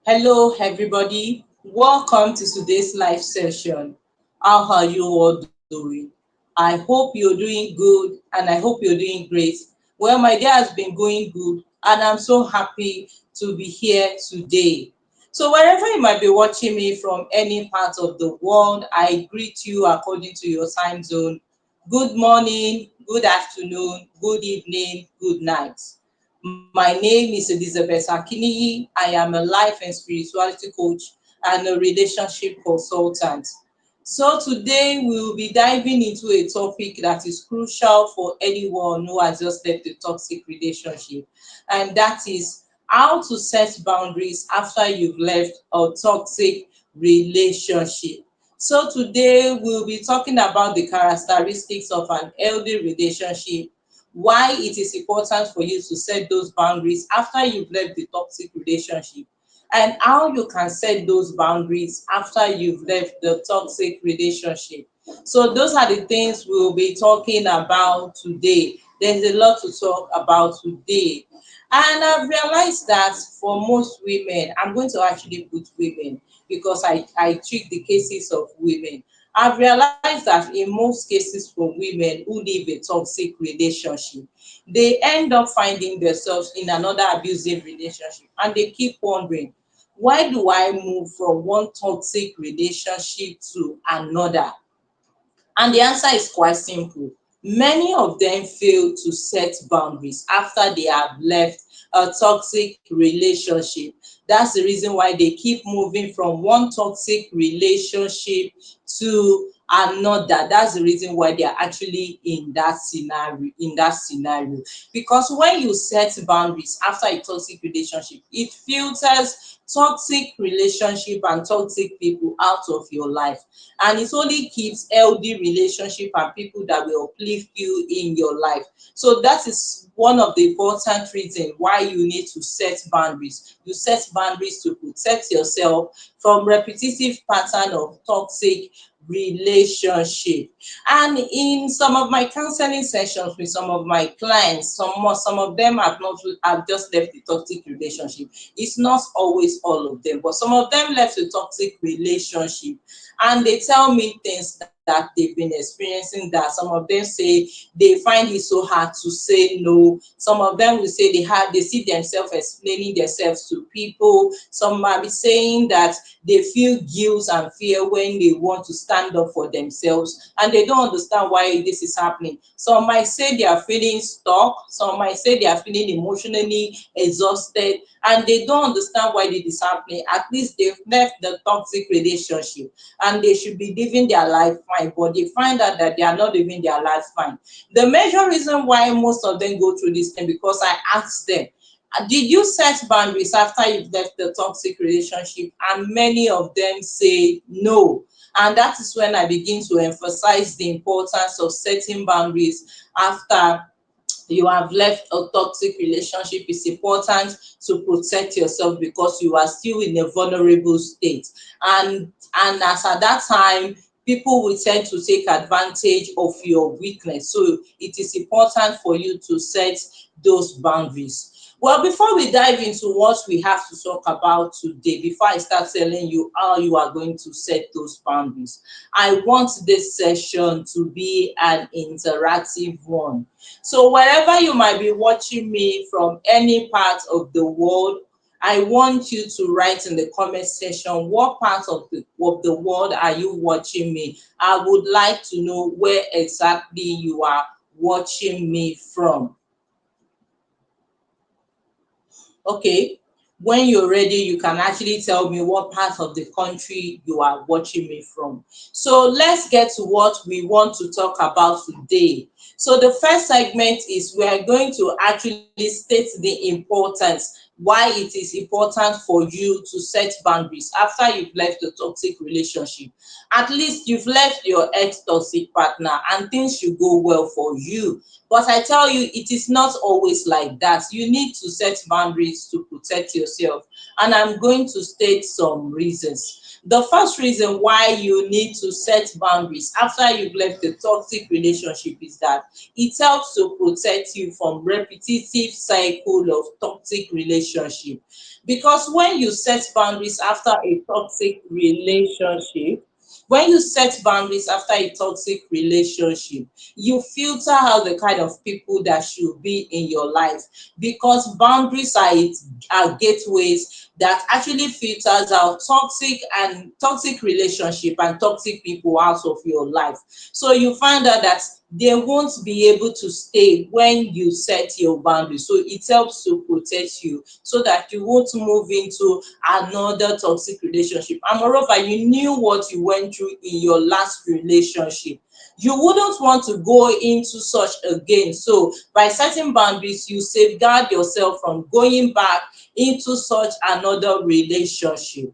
Hello, everybody. Welcome to today's live session. How are you all doing? I hope you're doing good and I hope you're doing great. Well, my day has been going good and I'm so happy to be here today. So, wherever you might be watching me from any part of the world, I greet you according to your time zone. Good morning, good afternoon, good evening, good night. My name is Elizabeth Akiniyi. I am a life and spirituality coach and a relationship consultant. So today we will be diving into a topic that is crucial for anyone who has just left a toxic relationship, and that is how to set boundaries after you've left a toxic relationship. So today we'll be talking about the characteristics of an healthy relationship, why it is important for you to set those boundaries after you've left the toxic relationship, and how you can set those boundaries after you've left the toxic relationship. So, those are the things we'll be talking about today. There's a lot to talk about today. And I've realized that for most women, I'm going to actually put women because I treat the cases of women. I've realized that in most cases for women who live a toxic relationship, they end up finding themselves in another abusive relationship and they keep wondering, why do I move from one toxic relationship to another? And the answer is quite simple. Many of them fail to set boundaries after they have left a toxic relationship. That's the reason why they keep moving from one toxic relationship to another. That's the reason why they are actually in that scenario. Because when you set boundaries after a toxic relationship, it filters toxic relationship and toxic people out of your life, and it only keeps healthy relationship and people that will uplift you in your life. So that is one of the important reasons why you need to set boundaries. You set boundaries to protect yourself from repetitive pattern of toxic relationship. And in some of my counseling sessions with some of my clients, some of them have just left the toxic relationship. It's not always all of them, but some of them left a toxic relationship and they tell me things that they've been experiencing, that some of them say they find it so hard to say no. Some of them will say they see themselves explaining themselves to people. Some might be saying that they feel guilt and fear when they want to stand up for themselves and they don't understand why this is happening. Some might say they are feeling stuck, some might say they are feeling emotionally exhausted, and they don't understand why this is happening. At least they've left the toxic relationship and they should be living their life fine, but they find out that they are not living their life fine. The major reason why most of them go through this thing, because I asked them, did you set boundaries after you've left the toxic relationship? And many of them say no. And that is when I begin to emphasize the importance of setting boundaries after you have left a toxic relationship. It's important to protect yourself because you are still in a vulnerable state, and as at that time people will tend to take advantage of your weakness. So it is important for you to set those boundaries. Well, before we dive into what we have to talk about today, before I start telling you how you are going to set those boundaries, I want this session to be an interactive one. So wherever you might be watching me from any part of the world, I want you to write in the comment section what part of the world are you watching me. I would like to know where exactly you are watching me from. Okay, when you're ready, you can actually tell me what part of the country you are watching me from. So let's get to what we want to talk about today. So the first segment is we are going to actually state the importance, why it is important for you to set boundaries after you've left a toxic relationship. At least you've left your ex-toxic partner and things should go well for you. But I tell you, it is not always like that. You need to set boundaries to protect yourself. And I'm going to state some reasons. The first reason why you need to set boundaries after you've left a toxic relationship is that it helps to protect you from repetitive cycle of toxic relationship. relationship. Because when you set boundaries after a toxic relationship, when you set boundaries after a toxic relationship, you filter out the kind of people that should be in your life, because boundaries are gateways that actually filters out toxic relationship and toxic people out of your life. So you find out that they won't be able to stay when you set your boundaries. So it helps to protect you so that you won't move into another toxic relationship. And moreover, you knew what you went through in your last relationship. You wouldn't want to go into such again. So by setting boundaries, you safeguard yourself from going back into such another relationship.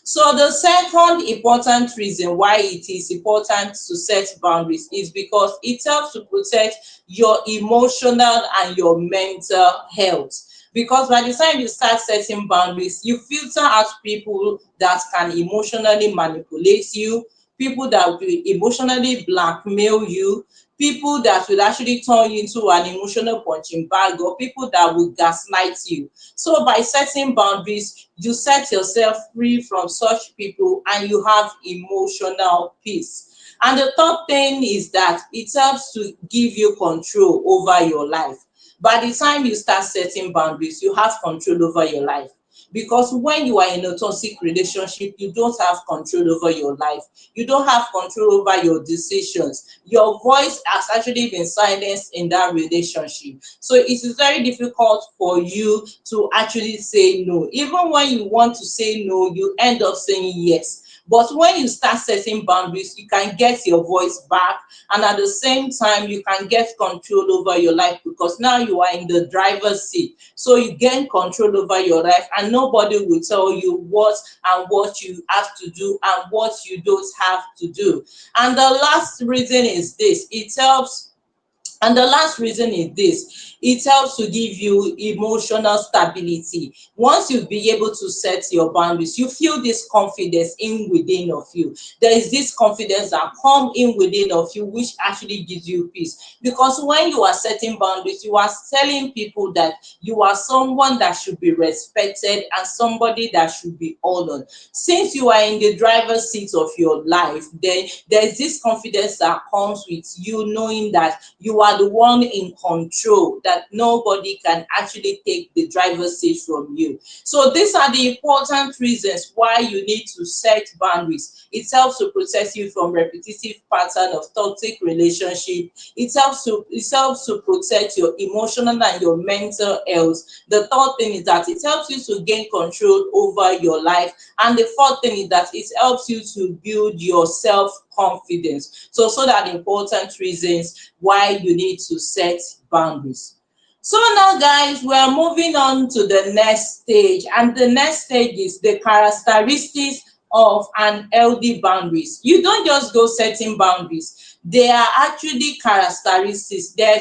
So the second important reason why it is important to set boundaries is because it helps to protect your emotional and your mental health. Because by the time you start setting boundaries, you filter out people that can emotionally manipulate you, people that will emotionally blackmail you, people that will actually turn you into an emotional punching bag, or people that will gaslight you. So by setting boundaries, you set yourself free from such people and you have emotional peace. And the third thing is that it helps to give you control over your life. By the time you start setting boundaries, you have control over your life. Because when you are in a toxic relationship, you don't have control over your life. You don't have control over your decisions. Your voice has actually been silenced in that relationship. So it is very difficult for you to actually say no. Even when you want to say no, you end up saying yes. But when you start setting boundaries, you can get your voice back, and at the same time, you can get control over your life, because now you are in the driver's seat. So you gain control over your life, and nobody will tell you what you have to do and what you don't have to do. And the last reason is this: it helps and the last reason is this: it helps to give you emotional stability. Once you be able to set your boundaries, you feel this confidence in within of you. There is this confidence that come in within of you, which actually gives you peace. Because when you are setting boundaries, you are telling people that you are someone that should be respected and somebody that should be honored. Since you are in the driver's seat of your life, then there's this confidence that comes with you knowing that you are the one in control, that nobody can actually take the driver's seat from you. So these are the important reasons why you need to set boundaries. It helps to protect you from repetitive pattern of toxic relationship. It helps to protect your emotional and your mental health. The third thing is that it helps you to gain control over your life. And the fourth thing is that it helps you to build your self confidence. So that the important reasons why you need to set boundaries. So now, guys, we are moving on to the next stage, and the next stage is the characteristics of an healthy boundaries. You don't just go setting boundaries. There are actually characteristics. There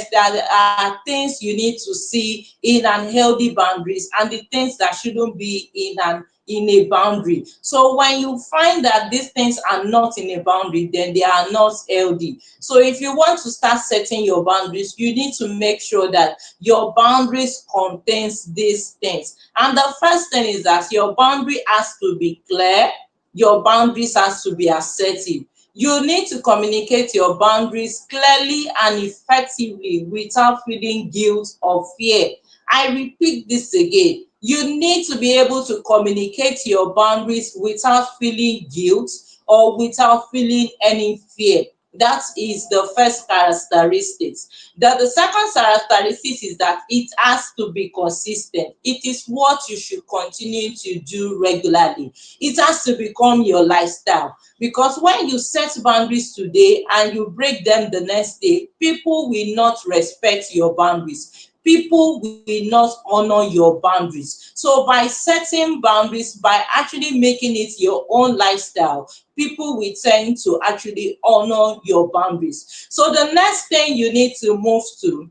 are things you need to see in an healthy boundaries, and the things that shouldn't be in a boundary. So when you find that these things are not in a boundary, then they are not healthy. So if you want to start setting your boundaries, you need to make sure that your boundaries contains these things. And the first thing is that your boundary has to be clear. Your boundaries has to be assertive. You need to communicate your boundaries clearly and effectively without feeling guilt or fear. I repeat this again. You need to be able to communicate your boundaries without feeling guilt or without feeling any fear. That is the first characteristics. The second characteristic is that it has to be consistent. It is what you should continue to do regularly. It has to become your lifestyle. Because when you set boundaries today and you break them the next day, people will not respect your boundaries. People will not honor your boundaries. So by setting boundaries, by actually making it your own lifestyle, people will tend to actually honor your boundaries. So the next thing you need to move to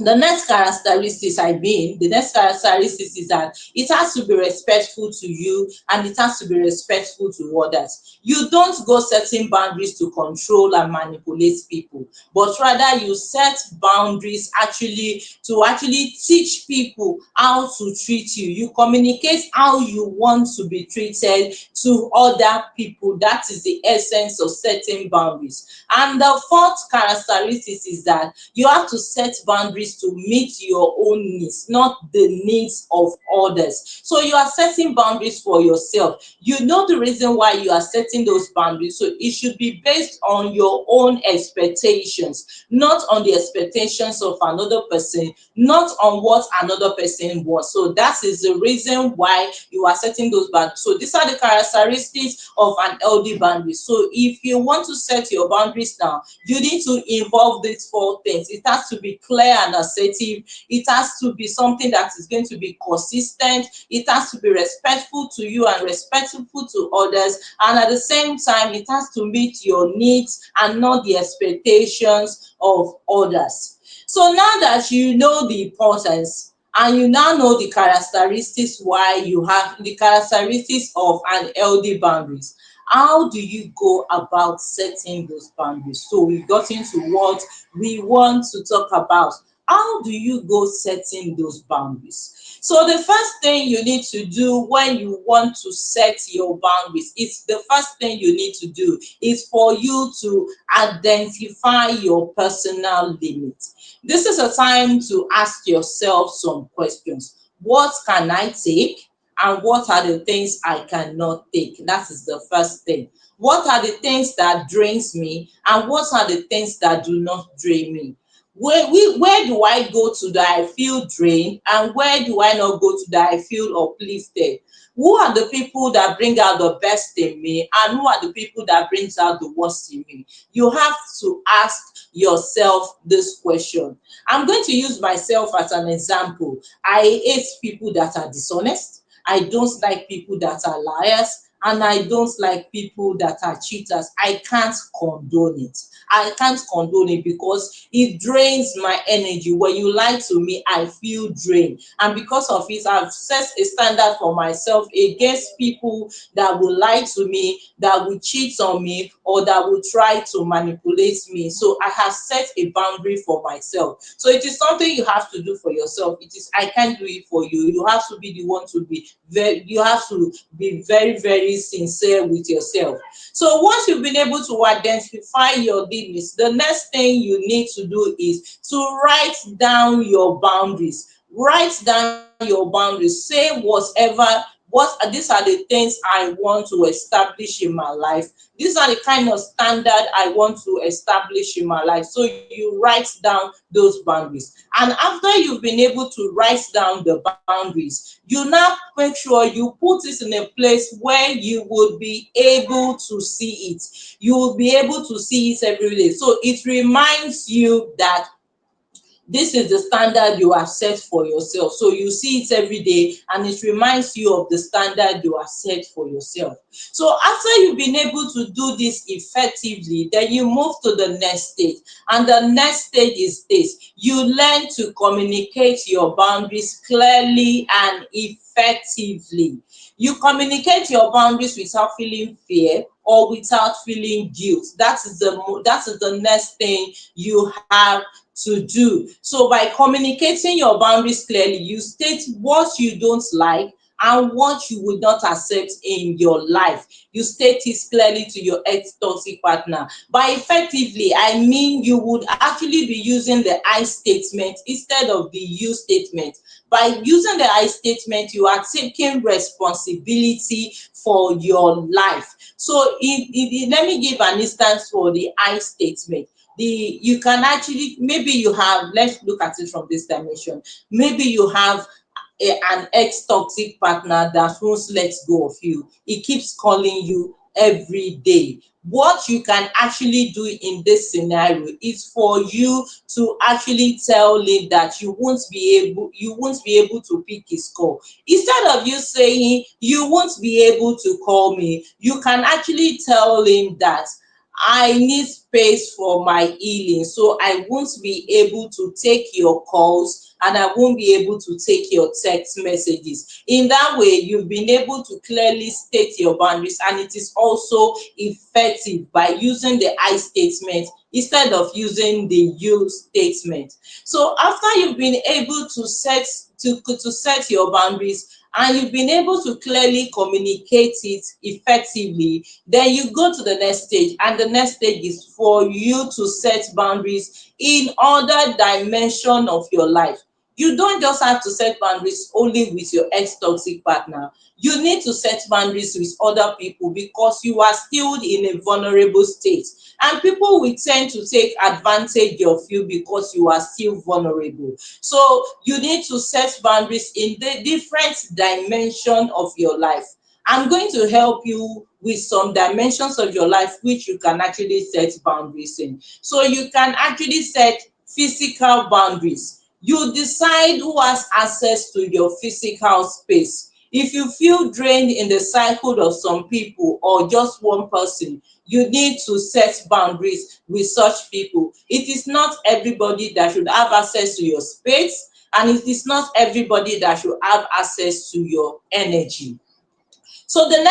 The next characteristics the next characteristics is that it has to be respectful to you and it has to be respectful to others. You don't go setting boundaries to control and manipulate people, but rather you set boundaries actually teach people how to treat you. You communicate how you want to be treated to other people. That is the essence of setting boundaries. And the fourth characteristic is that you have to set boundaries to meet your own needs, not the needs of others. So you are setting boundaries for yourself. You know the reason why you are setting those boundaries. So it should be based on your own expectations, not on the expectations of another person, not on what another person wants. So that is the reason why you are setting those boundaries. So these are the characteristics of an healthy boundary. So if you want to set your boundaries now, you need to involve these four things. It has to be clear and assertive. It has to be something that is going to be consistent. It has to be respectful to you and respectful to others. And at the same time, it has to meet your needs and not the expectations of others. So now that you know the importance and you now know the characteristics why you have the characteristics of an healthy boundaries, how do you go about setting those boundaries? So we've got into what we want to talk about. How do you go setting those boundaries? So the first thing you need to do when you want to set your boundaries, is the first thing you need to do is for you to identify your personal limits. This is a time to ask yourself some questions. What can I take? And what are the things I cannot take? That is the first thing. What are the things that drains me and what are the things that do not drain me? Where do I go to that I feel drained and where do I not go to that I feel uplifted? Who are the people that bring out the best in me and who are the people that brings out the worst in me? You have to ask yourself this question. I'm going to use myself as an example. I hate people that are dishonest. I don't like people that are liars and I don't like people that are cheaters. I can't condone it. I can't condone it because it drains my energy. When you lie to me, I feel drained. And because of it, I've set a standard for myself against people that will lie to me, that will cheat on me, or that will try to manipulate me. So I have set a boundary for myself. So it is something you have to do for yourself. It is I can't do it for you. You have to be the one to be you have to be very, very sincere with yourself. So once you've been able to identify your limits, the next thing you need to do is to write down your boundaries. Write down your boundaries. Say whatever these are the things I want to establish in my life. These are the kind of standard I want to establish in my life. So you write down those boundaries. And after you've been able to write down the boundaries, you now make sure you put it in a place where you would be able to see it. You will be able to see it every day. So it reminds you that this is the standard you have set for yourself. So you see it every day and it reminds you of the standard you have set for yourself. So after you've been able to do this effectively, then you move to the next stage. And the next stage is this: you learn to communicate your boundaries clearly and effectively. You communicate your boundaries without feeling fear or without feeling guilt. That is the next thing you have to do. So by communicating your boundaries clearly, you state what you don't like and what you would not accept in your life. You state it clearly to your ex-toxic partner. By effectively, I mean you would actually be using the I statement instead of the you statement. By using the I statement, you are taking responsibility for your life. So let me give an instance for the I statement. You can actually, maybe you have, let's look at it from this dimension. Maybe you have an ex-toxic partner that won't let go of you. He keeps calling you every day. What you can actually do in this scenario is for you to actually tell him that you won't be able to pick his call. Instead of you saying you won't be able to call me, you can actually tell him that I need space for my healing, so I won't be able to take your calls and I won't be able to take your text messages. In that way, you've been able to clearly state your boundaries, and it is also effective by using the I statement instead of using the you statement. So after you've been able to set your boundaries, and you've been able to clearly communicate it effectively, then you go to the next stage, and the next stage is for you to set boundaries in other dimension of your life. You don't just have to set boundaries only with your ex-toxic partner. You need to set boundaries with other people because you are still in a vulnerable state. And people will tend to take advantage of you because you are still vulnerable. So you need to set boundaries in the different dimension of your life. I'm going to help you with some dimensions of your life which you can actually set boundaries in. So you can actually set physical boundaries. You decide who has access to your physical space. If you feel drained in the cycle of some people or just one person, you need to set boundaries with such people. It is not everybody that should have access to your space, and it is not everybody that should have access to your energy. So the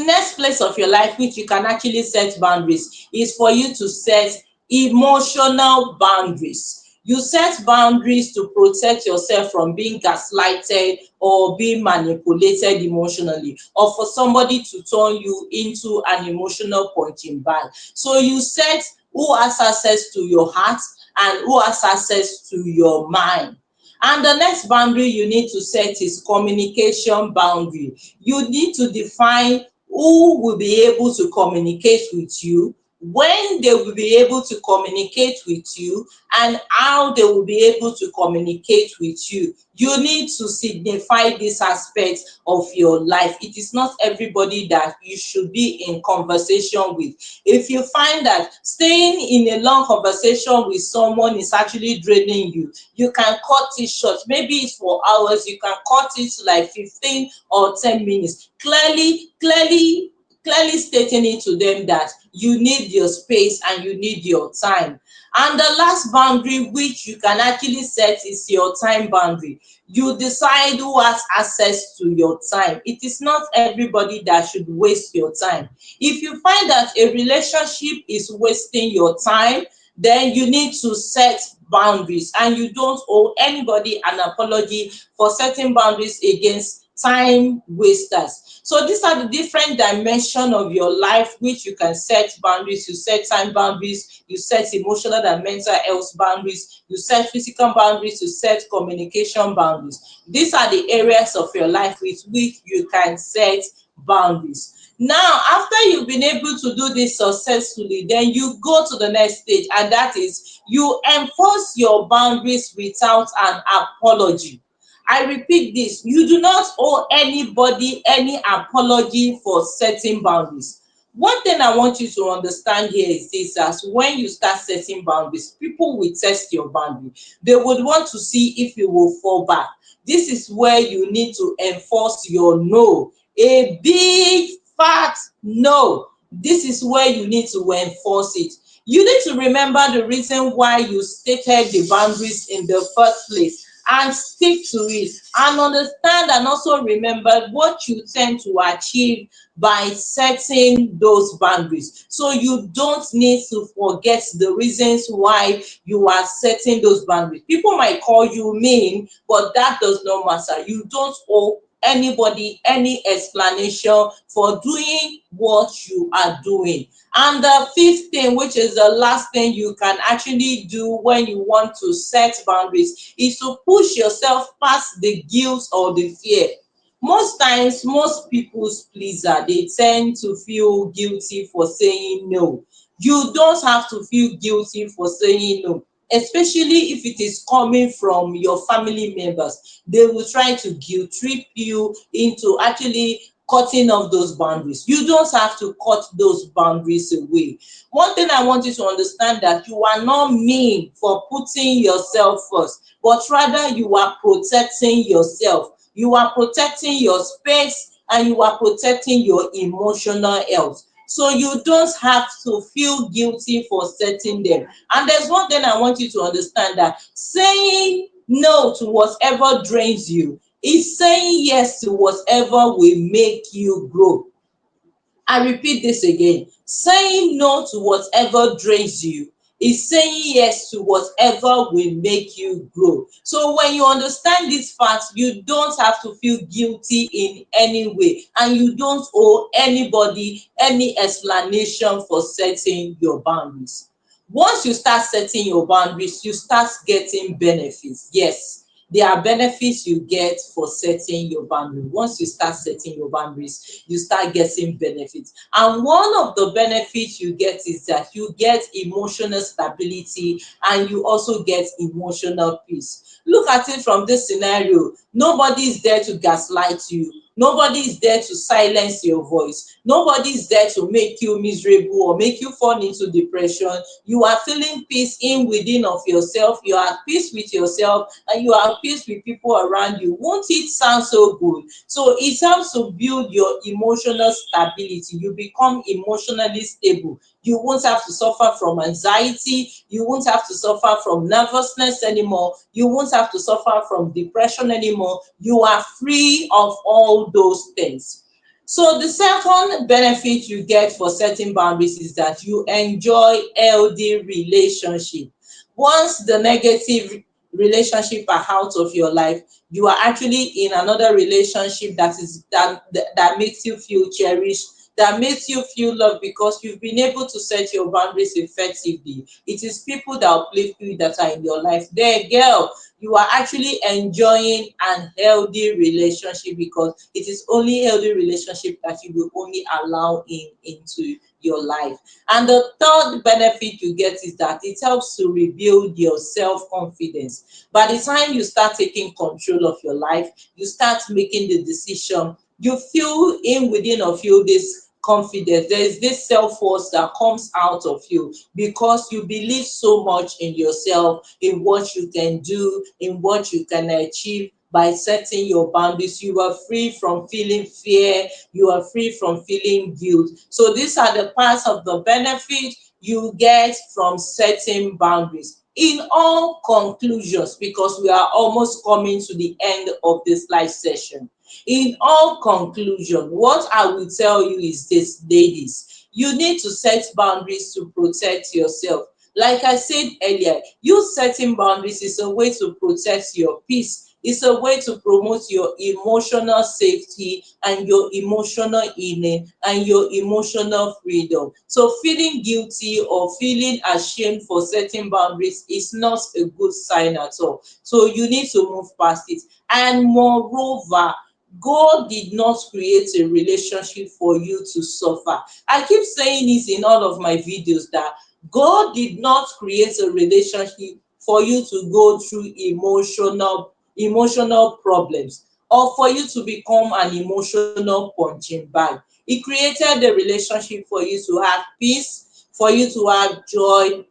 next place of your life which you can actually set boundaries is for you to set emotional boundaries. You set boundaries to protect yourself from being gaslighted or being manipulated emotionally, or for somebody to turn you into an emotional punching bag. So you set who has access to your heart and who has access to your mind. And the next boundary you need to set is communication boundary. You need to define who will be able to communicate with you, when they will be able to communicate with you, and how they will be able to communicate with you. You need to signify this aspect of your life. It is not everybody that you should be in conversation with. If you find that staying in a long conversation with someone is actually draining you, you can cut it short. Maybe it's for hours, you can cut it to like 15 or 10 minutes. Clearly stating it to them that you need your space and you need your time. And the last boundary which you can actually set is your time boundary. You decide who has access to your time. It is not everybody that should waste your time. If you find that a relationship is wasting your time, then you need to set boundaries, and you don't owe anybody an apology for setting boundaries against time wasters. So these are the different dimensions of your life which you can set boundaries. You set time boundaries, you set emotional and mental health boundaries, you set physical boundaries, you set communication boundaries. These are the areas of your life with which you can set boundaries. Now, after you've been able to do this successfully, then you go to the next stage, and that is you enforce your boundaries without an apology. I repeat this, you do not owe anybody any apology for setting boundaries. One thing I want you to understand here is this: as when you start setting boundaries, people will test your boundary. They would want to see if you will fall back. This is where you need to enforce your no. A big fat no. This is where you need to enforce it. You need to remember the reason why you stated the boundaries in the first place and stick to it, and understand and also remember what you tend to achieve by setting those boundaries. So you don't need to forget the reasons why you are setting those boundaries. People might call you mean, but that does not matter. You don't owe anybody any explanation for doing what you are doing. And the fifth thing, which is the last thing you can actually do when you want to set boundaries, is to push yourself past the guilt or the fear. Most times, most people's pleaser, they tend to feel guilty for saying no. You don't have to feel guilty for saying no, especially if it is coming from your family members. They will try to guilt trip you into actually cutting off those boundaries. You don't have to cut those boundaries away. One thing I want you to understand, that you are not mean for putting yourself first, but rather you are protecting yourself. You are protecting your space, and you are protecting your emotional health. So you don't have to feel guilty for setting them. And there's one thing I want you to understand, that saying no to whatever drains you is saying yes to whatever will make you grow. I repeat this again. Saying no to whatever drains you is saying yes to whatever will make you grow. So when you understand this fact, you don't have to feel guilty in any way, and you don't owe anybody any explanation for setting your boundaries. Once you start setting your boundaries, you start getting benefits. Yes, there are benefits you get for setting your boundaries. Once you start setting your boundaries, you start getting benefits. And one of the benefits you get is that you get emotional stability, and you also get emotional peace. Look at it from this scenario. Nobody is there to gaslight you. Nobody is there to silence your voice. Nobody is there to make you miserable or make you fall into depression. You are feeling peace in within of yourself. You are at peace with yourself, and you are at peace with people around you. Won't it sound so good? So it helps to build your emotional stability. You become emotionally stable. You won't have to suffer from anxiety. You won't have to suffer from nervousness anymore. You won't have to suffer from depression anymore. You are free of all those things. So the second benefit you get for setting boundaries is that you enjoy healthy relationship. Once the negative relationship are out of your life, you are actually in another relationship that makes you feel cherished, that makes you feel loved, because you've been able to set your boundaries effectively. It is people that uplift you that are in your life. There, girl, you are actually enjoying an healthy relationship, because it is only healthy relationship that you will only allow into your life. And the third benefit you get is that it helps to rebuild your self-confidence. By the time you start taking control of your life, you start making the decision, you feel in within of you this confidence. There is this self-worth that comes out of you, because you believe so much in yourself, in what you can do, in what you can achieve. By setting your boundaries, you are free from feeling fear, you are free from feeling guilt. So these are the parts of the benefit you get from setting boundaries. In all conclusions, because we are almost coming to the end of this live session, in all conclusion, what I will tell you is this, ladies: you need to set boundaries to protect yourself. Like I said earlier, you setting boundaries is a way to protect your peace. It's a way to promote your emotional safety and your emotional healing and your emotional freedom. So feeling guilty or feeling ashamed for setting boundaries is not a good sign at all. So you need to move past it. And moreover, God did not create a relationship for you to suffer. I keep saying this in all of my videos, that God did not create a relationship for you to go through emotional problems, or for you to become an emotional punching bag. He created the relationship for you to have peace, for you to have joy,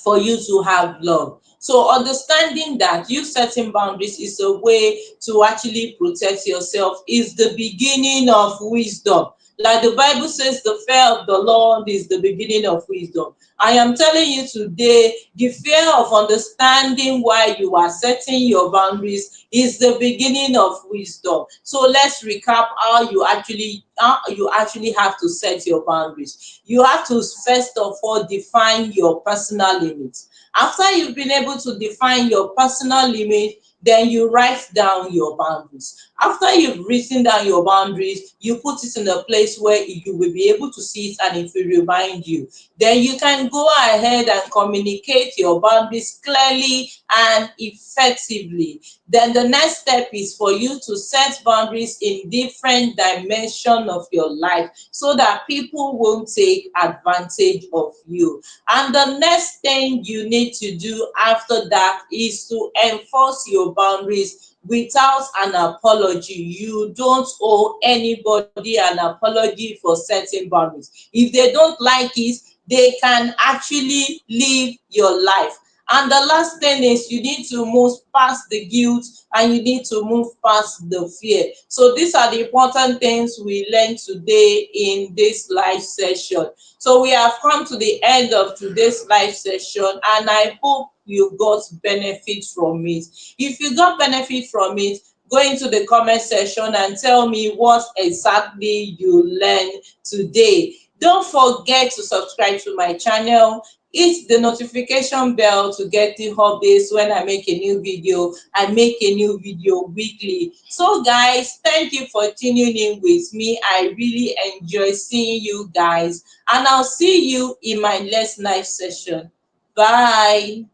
for you to have love. So understanding that you setting boundaries is a way to actually protect yourself is the beginning of wisdom. Like the Bible says, the fear of the Lord is the beginning of wisdom. I am telling you today, the fear of understanding why you are setting your boundaries is the beginning of wisdom. So let's recap how you actually have to set your boundaries. You have to first of all define your personal limits. After you've been able to define your personal limit, then you write down your boundaries. After you've written down your boundaries, you put it in a place where you will be able to see it and it will remind you. Then you can go ahead and communicate your boundaries clearly and effectively. Then the next step is for you to set boundaries in different dimensions of your life, so that people won't take advantage of you. And the next thing you need to do after that is to enforce your boundaries without an apology. You don't owe anybody an apology for setting boundaries. If they don't like it, they can actually live your life. And the last thing is you need to move past the guilt and you need to move past the fear. So these are the important things we learned today in this live session. So we have come to the end of today's live session and I hope you got benefit from it. If you got benefit from it, go into the comment section and tell me what exactly you learned today. Don't forget to subscribe to my channel. Hit the notification bell to get the updates when I make a new video. I make a new video weekly. So guys, thank you for tuning in with me. I really enjoy seeing you guys and I'll see you in my next live session. Bye.